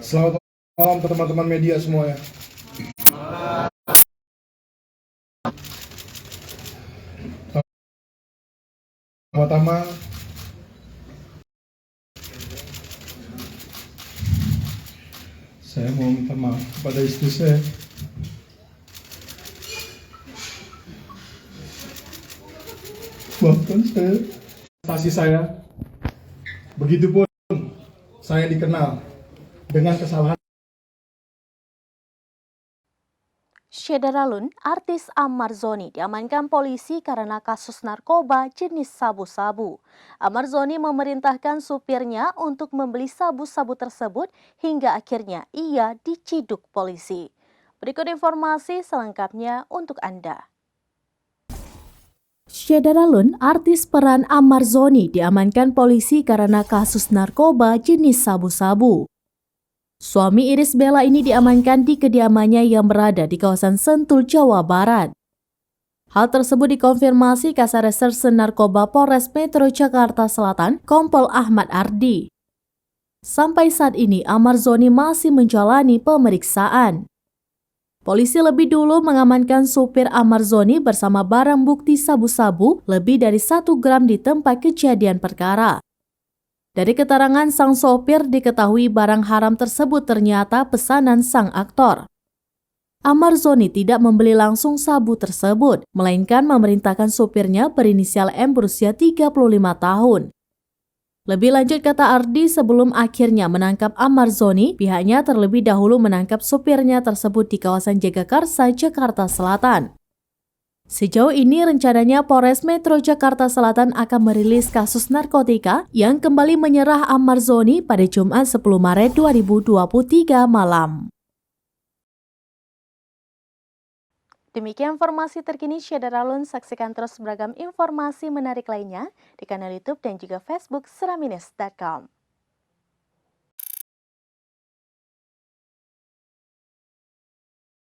Selamat malam teman-teman media semuanya. Pertama-tama saya mau minta maaf kepada istri saya. Maafkan saya. Prestasi saya, begitupun saya dikenal dengan kesalahan. Syederalun, artis Ammar Zoni diamankan polisi karena kasus narkoba jenis sabu-sabu. Ammar Zoni memerintahkan supirnya untuk membeli sabu-sabu tersebut hingga akhirnya ia diciduk polisi. Berikut informasi selengkapnya untuk Anda. Syederalun, artis peran Ammar Zoni diamankan polisi karena kasus narkoba jenis sabu-sabu. Suami Irish Bella ini diamankan di kediamannya yang berada di kawasan Sentul, Jawa Barat. Hal tersebut dikonfirmasi Kasar Reserse Narkoba Polres Metro Jakarta Selatan, Kompol Ahmad Ardi. Sampai saat ini, Ammar Zoni masih menjalani pemeriksaan. Polisi lebih dulu mengamankan supir Ammar Zoni bersama barang bukti sabu-sabu lebih dari 1 gram di tempat kejadian perkara. Dari keterangan sang sopir diketahui barang haram tersebut ternyata pesanan sang aktor. Ammar Zoni tidak membeli langsung sabu tersebut, melainkan memerintahkan supirnya berinisial M berusia 35 tahun. Lebih lanjut kata Ardi, sebelum akhirnya menangkap Ammar Zoni, pihaknya terlebih dahulu menangkap supirnya tersebut di kawasan Jagakarsa, Jakarta Selatan. Sejauh ini rencananya Polres Metro Jakarta Selatan akan merilis kasus narkotika yang kembali menyerah Ammar Zoni pada Jumat 10 Maret 2023 malam. Demikian informasi terkini Syederalun, saksikan terus beragam informasi menarik lainnya di kanal YouTube dan juga Facebook seramines.com.